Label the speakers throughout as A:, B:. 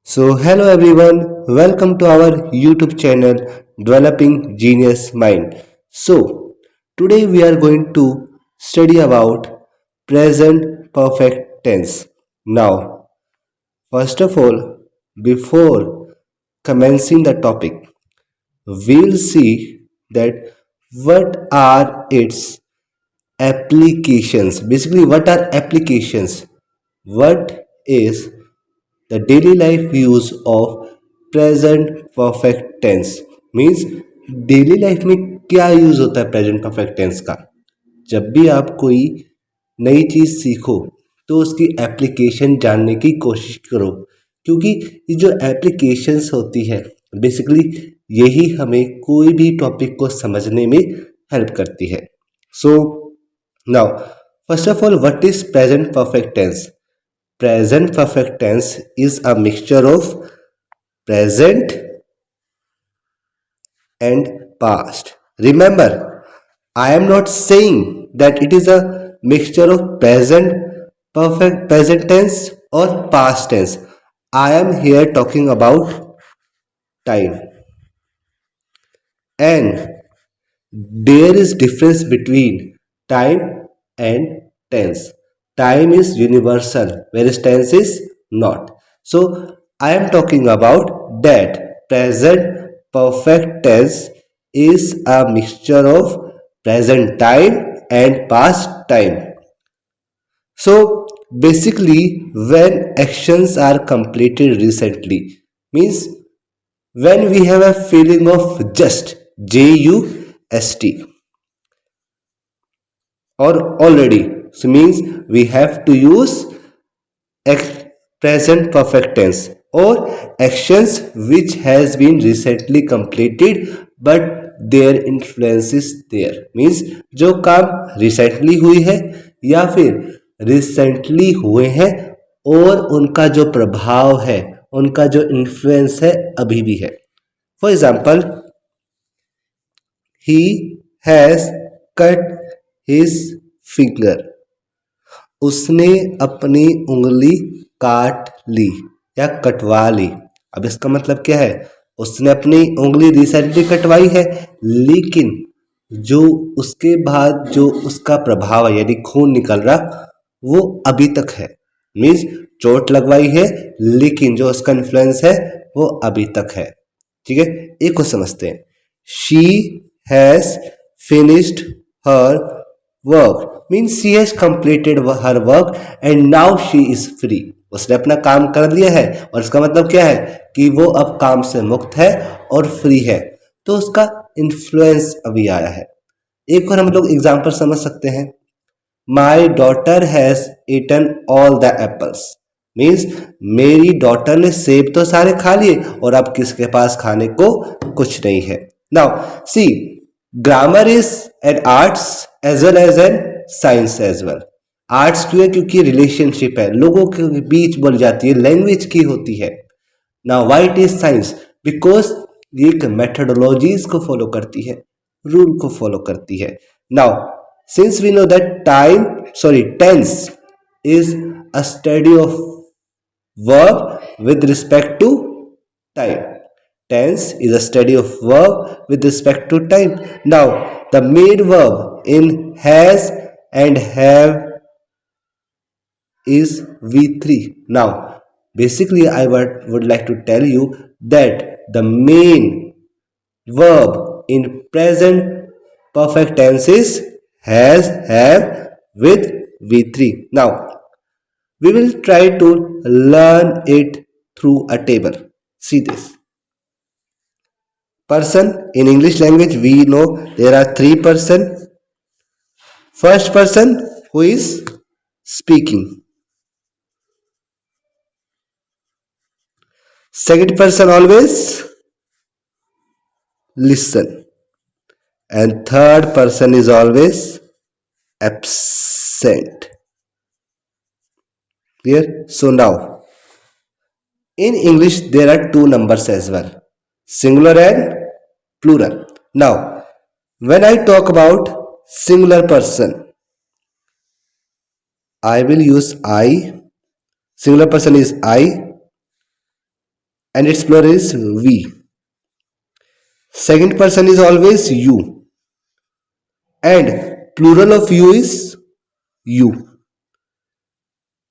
A: Hello everyone, welcome to our YouTube channel Developing Genius Mind. Today we are going to study about present perfect tense. Now, first of all, before commencing the topic, we'll see that what are its applications. Basically, what are applications? What is the daily life use of present perfect tense means daily life में क्या use होता है present perfect tense का। जब भी आप कोई नई चीज़ सीखो तो उसकी एप्लीकेशन जानने की कोशिश करो, क्योंकि ये जो एप्लीकेशंस होती है बेसिकली यही हमें कोई भी टॉपिक को समझने में हेल्प करती है। So now first of all, what is present perfect tense? Present perfect tense is a mixture of present and past. Remember, I am not saying that it is a mixture of present tense or past tense. I am here talking about time, and there is difference between time and tense. Time is universal, whereas tense is not. So I am talking about that present perfect tense is a mixture of present time and past time. So basically, when actions are completed recently, means when we have a feeling of just or already, so means we have to use present perfect tense or actions which has been recently completed but their influence is there, means जो काम recently हुई है या फिर recently हुए हैं और उनका जो प्रभाव है, उनका जो इन्फ्लुएंस है अभी भी है। For example, he has cut his finger. उसने अपनी उंगली काट ली या कटवा ली। अब इसका मतलब क्या है? उसने अपनी उंगली रिसेंटली कटवाई है, लेकिन जो उसके बाद जो उसका प्रभाव है यानी खून निकल रहा वो अभी तक है। मीन्स चोट लगवाई है लेकिन जो उसका इन्फ्लुएंस है वो अभी तक है। ठीक है, एक को समझते हैं। She has finished her work, means she has completed her work and now she is free. उसने अपना काम कर लिया है और इसका मतलब क्या है कि वो अब काम से मुक्त है और फ्री है, तो उसका इन्फ्लुएंस अभी आया है। एक और हम लोग एग्जाम्पल समझ सकते हैं। My daughter has eaten all the apples, means मेरी डॉटर ने सेब तो सारे खा लिए और अब किसके पास खाने को कुछ नहीं है। Now see, grammar is an arts as well as an science as well. Arts क्यों है? क्योंकि रिलेशनशिप है, लोगों के बीच बोली जाती है, लैंग्वेज की होती है। Now why it is science? Because ये एक मेथडोलॉजीज को फॉलो करती है, रूल को फॉलो करती है। Now since we know that tense is a study of verb with respect to time. Tense is a study of verb with respect to time. Now the main verb in has and have is V3. Now basically I would like to tell you that the main verb in present perfect tense is has, have with V3. Now we will try to learn it through a table. See this. Person, in English language we know there are three person. First person who is speaking. Second person always listen. And third person is always absent. Clear? So now in English there are two numbers as well, singular and plural. Now when I talk about singular person, I will use I. Singular person is I. and its plural is we. Second person is always you, and plural of you is you.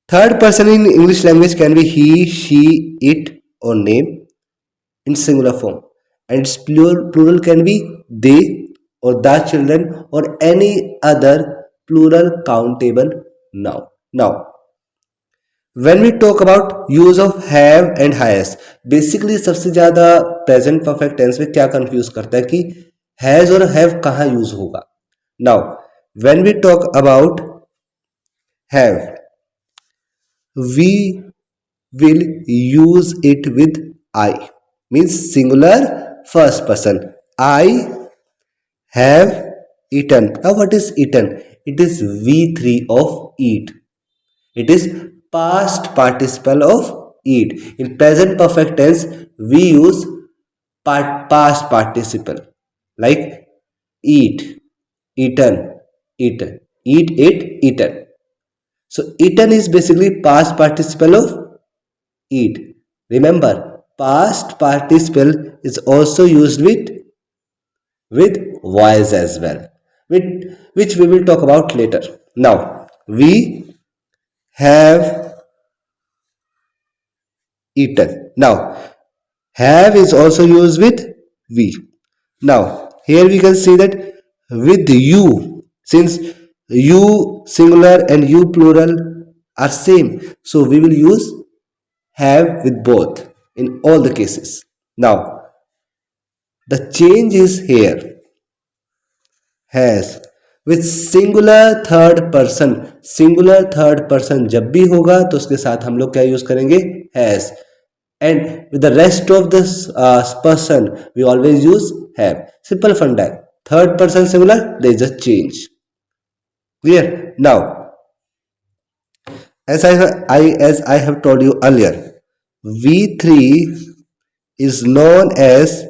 A: Third person in English language can be he, she, it, or name in singular form, and its plural can be they or the children or any other plural countable noun. Now, when we talk about use of have and has, basically सबसे ज़्यादा present perfect tense में क्या confuse करता है कि has और have कहाँ use होगा. Now, when we talk about have, we will use it with I, means singular first person. I have eaten. Now what is eaten? It is V3 of eat. It is past participle of eat. In present perfect tense, we use past participle like eat, eaten, eaten, eat, ate, eaten. So eaten is basically past participle of eat. Remember, past participle is also used with voice as well, which we will talk about later. Now, we have eaten. Now, have is also used with we. Now, here we can see that with you, since you singular and you plural are same, so we will use have with both in all the cases. Now, the change is here. has with singular third person जब भी होगा तो उसके साथ हम लोग क्या use करेंगे has, and with the rest of this person we always use have. Simple funda है. Third person singular, there is a change. Clear? Now, as I have told you earlier, V3 is known as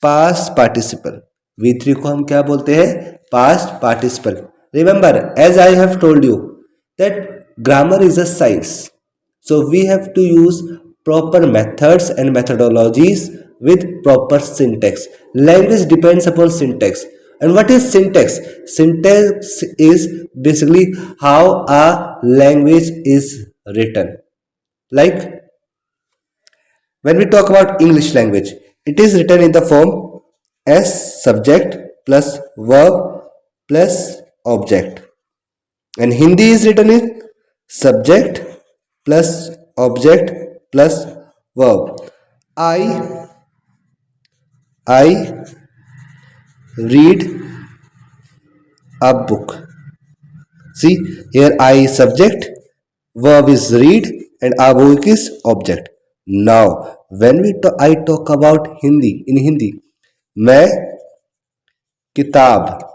A: past participle. V3 को हम क्या बोलते हैं? Past participle. Remember, as I have told you that grammar is a science, so we have to use proper methods and methodologies with proper syntax. Language depends upon syntax. And what is syntax? Syntax is basically how a language is written. Like when we talk about English language, it is written in the form as subject plus verb plus object. And Hindi is written in subject plus object plus verb. I read a book. See, here I is subject, verb is read, and a book is object. Now, when I talk about Hindi, in Hindi, मैं किताब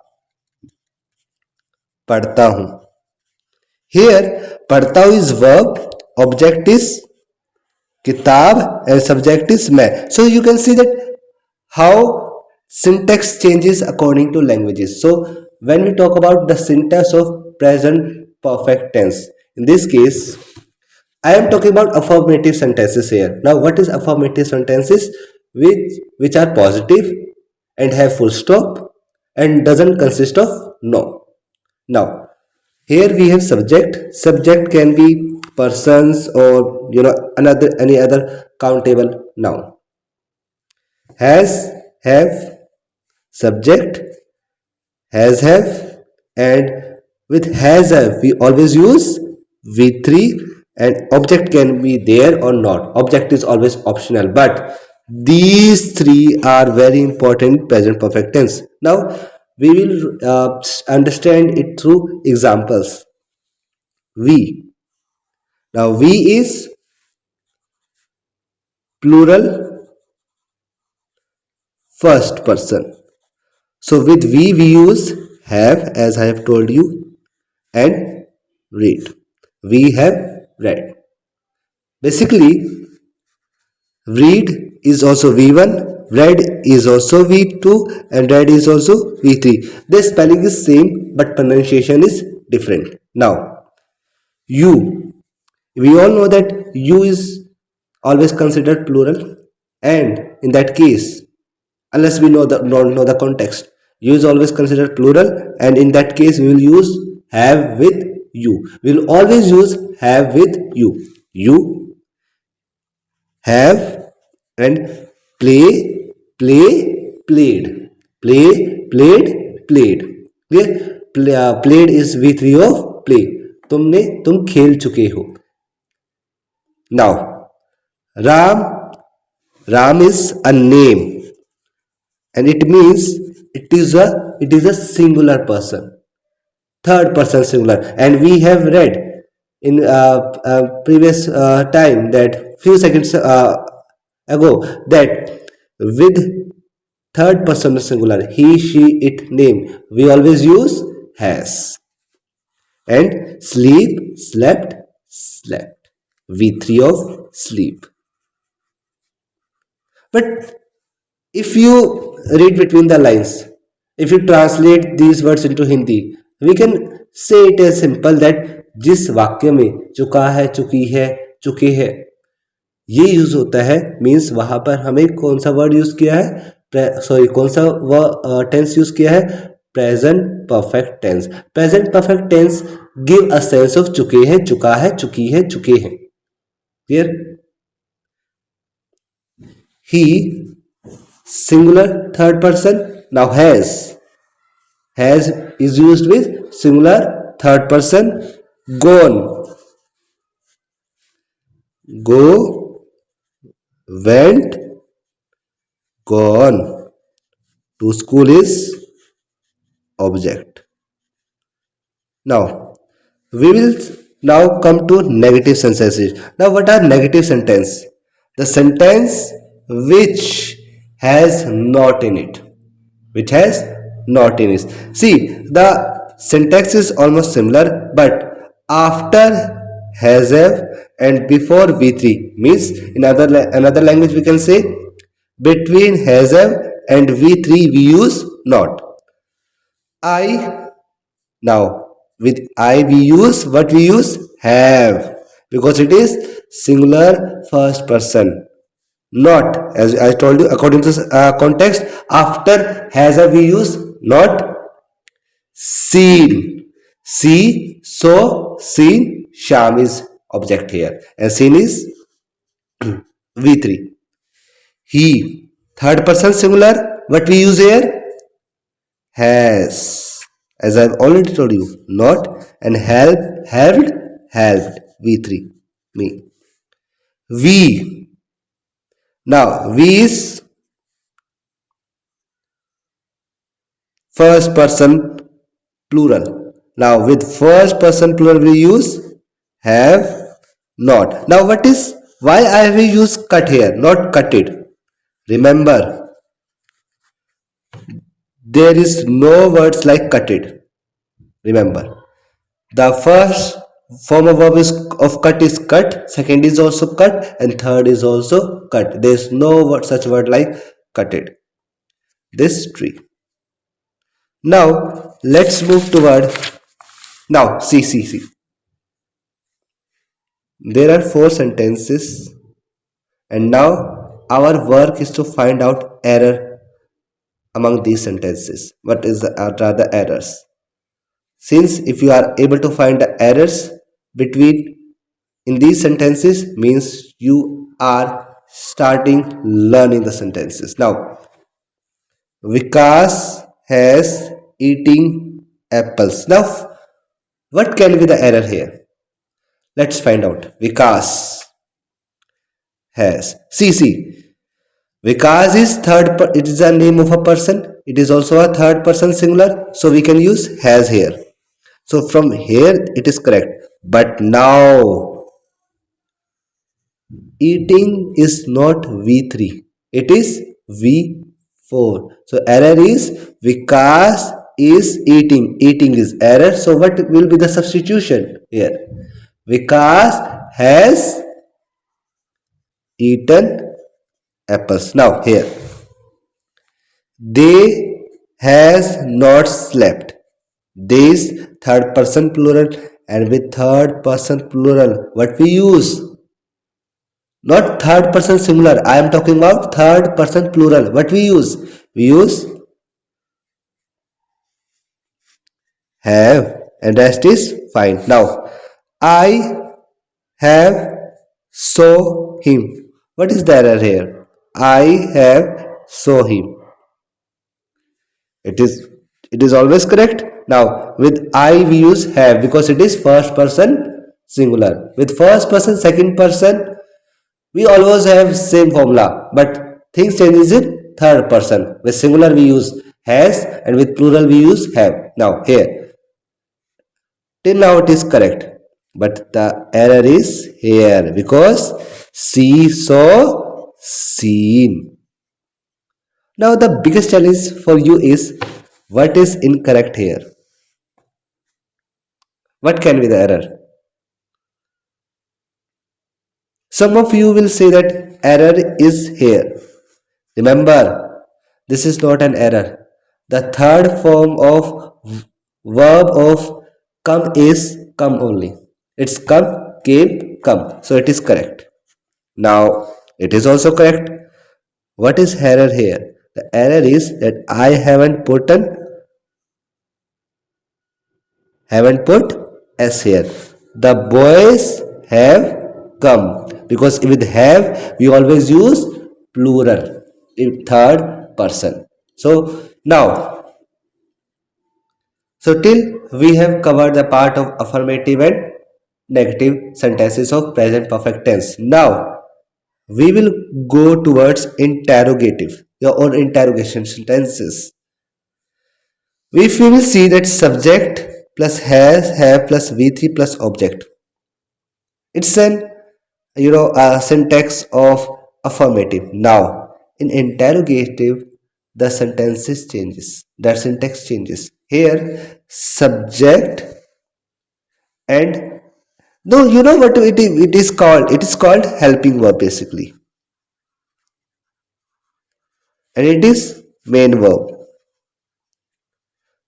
A: पढ़ता हूं. Here, पढ़ता हूं is verb, object is kitab, and subject is मैं. So you can see that how syntax changes according to languages. So when we talk about the syntax of present perfect tense, in this case, I am talking about affirmative sentences here. Now, what is affirmative sentences? Which are positive and have full stop and doesn't consist of no. Now, here we have subject. Subject can be persons or any other countable noun. Has, have, subject, has, have, and with has, have we always use V3, and object can be there or not. Object is always optional, but these three are very important present perfect tense. Now we will understand it through examples. We. Now we is plural first person. So with we use have, as I have told you, and read. We have read. Basically, read is also V1, read is also V2, and read is also V3. The spelling is same, but pronunciation is different. Now, you. We all know that you is always considered plural. And in that case, unless we don't know the context, you is always considered plural, and in that case we will use have with you. We will always use have with you. You have, and play, play, played, play, played, played. clear? Played is v3 of play. तुम खेल चुके हो. Now ram, ram is a name, and it means it is a singular person, third person singular. And we have read in previous time, that few seconds ago, that with third person singular, he, she, it, name, we always use has. And sleep, slept, slept, v3 of sleep. But if you read between the lines, if you translate these words into Hindi, we can say it as simple that जिस वाक्य में चुका है, चुकी है, चुके हैं, ये यूज होता है, मीन्स वहां पर हमें कौन सा वर्ड यूज किया है, कौन सा टेंस यूज किया है, present perfect tense. Present perfect tense give a sense of चुके हैं, चुका है, चुकी है, चुके हैं. Clear? He, singular third person. Now has is used with singular third person. Gone, go, went, gone. To school is object. Now we will now come to negative sentences. Now what are negative sentence? The sentence which has not in it, which has not in it. See, the syntax is almost similar, but after has, have, and before v3, means in another language we can say between has, have and v3 we use not. I, now with I we use what? We use have, because it is singular first person. Not, as I told you, according to context, after has a we use not. Seen, see, saw, seen, Sham is object here, and seen is v3. He, third person singular, what we use here? Has, as I've already told you, not. And help, helped, helped, v3, me. We, now we is first person plural. Now with first person plural we use have not. Now what is, why I have used cut here, not cutted? Remember, there is no words like cutted. Remember, the first form of verb of cut is cut, second is also cut, and third is also cut. There is no such word like cutted. This tree. Now let's move toward, now see. There are 4 sentences, and now our work is to find out error among these sentences. What are the errors? Since if you are able to find the errors between in these sentences, means you are starting learning the sentences. Now Vikas has eating apples. Now what can be the error here? Let's find out. Vikas has, see, Vikas is it is a name of a person, it is also a third person singular, so we can use has here. So from here it is correct. But now eating is not v3, it is v4. So error is Vikas is eating. Eating is error. So what will be the substitution here? Vikas has eaten apples. Now here, they has not slept. They is third person plural, and with third person plural what we use? not third person singular. I am talking about third person plural. What we use? We use have, and rest is fine. Now I have saw him. What is the error here? I have saw him. It is always correct. Now with I we use have because it is first person singular. With first person second person we always have same formula, but things changes in third person. With singular we use has and with plural we use have. Now here till now it is correct, but the error is here because she saw seen. Now the biggest challenge for you is what is incorrect here. What can be the error? Some of you will say that error is here. Remember, this is not an error. The third form of verb of come is come only. It's come, came, come. So it is correct. Now it is also correct. What is error here? The error is that I haven't put s here. The boys have come, because with have we always use plural in third person. So till we have covered the part of affirmative and negative sentences of present perfect tense. Now we will go towards interrogative or interrogation sentences. If we will see that subject plus has, have plus V3 plus object, it's an a syntax of affirmative. Now in interrogative the sentences changes, that syntax changes. Here subject and no, you know what it is called? It is called helping verb basically, and it is main verb.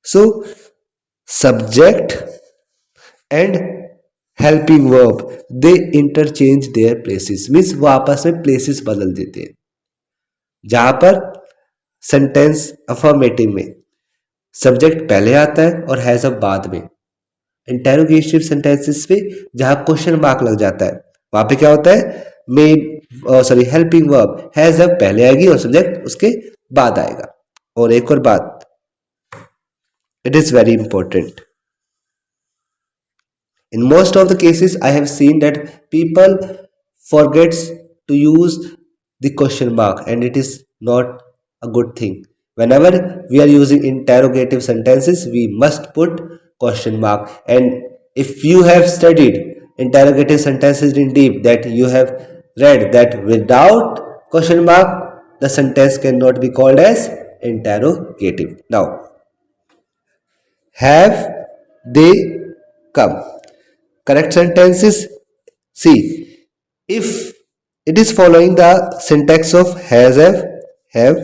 A: So subject and helping verb they interchange their places, means वो आपस में places बदल देते हैं. जहां पर sentence affirmative में subject पहले आता है और हैज अब बाद में. इंटेरोगेटिव सेंटेंसेस पे जहां क्वेश्चन मार्क लग जाता है वहां पे क्या होता है, मेन हेल्पिंग वर्ब हैज अब पहले आएगी और सब्जेक्ट उसके बाद आएगा. और एक और बात, it is very important. In most of the cases, I have seen that people forgets to use the question mark, and it is not a good thing. Whenever we are using interrogative sentences, we must put question mark. And if you have studied interrogative sentences in deep, that you have read that without question mark, the sentence cannot be called as interrogative. Now, have they come? Correct sentences. See, if it is following the syntax of has, have,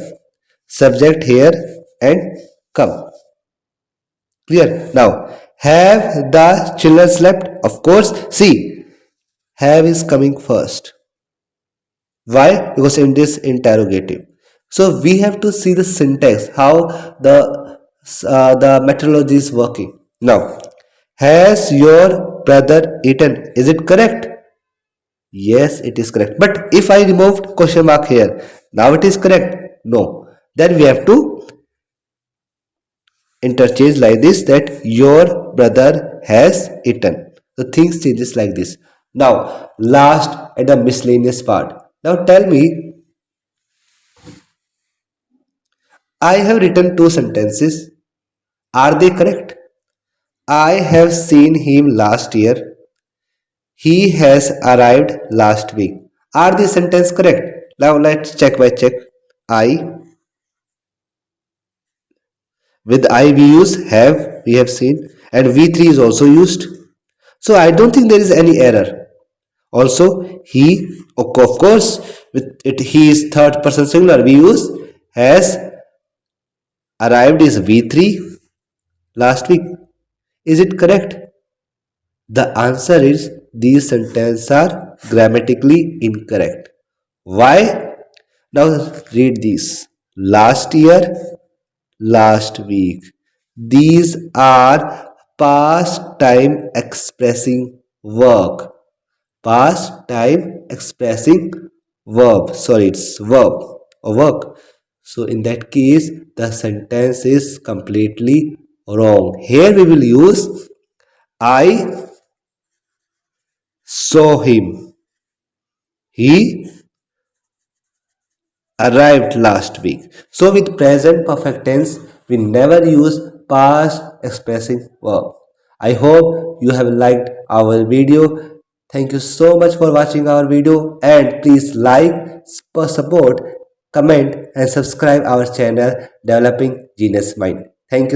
A: subject here and come. Clear? Now, have the children slept? Of course. See, have is coming first. Why? Because in this interrogative. So we have to see the syntax, how the methodology is working. Now, has your brother eaten? Is it correct? Yes, it is correct. But if I removed question mark here, now it is correct? No. Then we have to interchange like this, that your brother has eaten. So things changes like this. Now last at the miscellaneous part. Now tell me, I have written two sentences. Are they correct? I have seen him last year. He has arrived last week. Are these sentences correct? Now let's check by check. I, with I we use have, we have seen, and V3 is also used. So I don't think there is any error. Also he, of course, with it he is third person singular, we use has. Arrived is V3 last week. Is it correct? The answer is these sentences are grammatically incorrect. Why? Now read these. Last year, last week. These are past time expressing verb. Past time expressing verb. Sorry, it's verb or work. So in that case, the sentence is completely wrong. Here we will use I saw him. He arrived last week. So with present perfect tense, we never use past expressing verb. I hope you have liked our video. Thank you so much for watching our video, and please like, support, comment and subscribe our channel Developing Genius Mind. Thank you.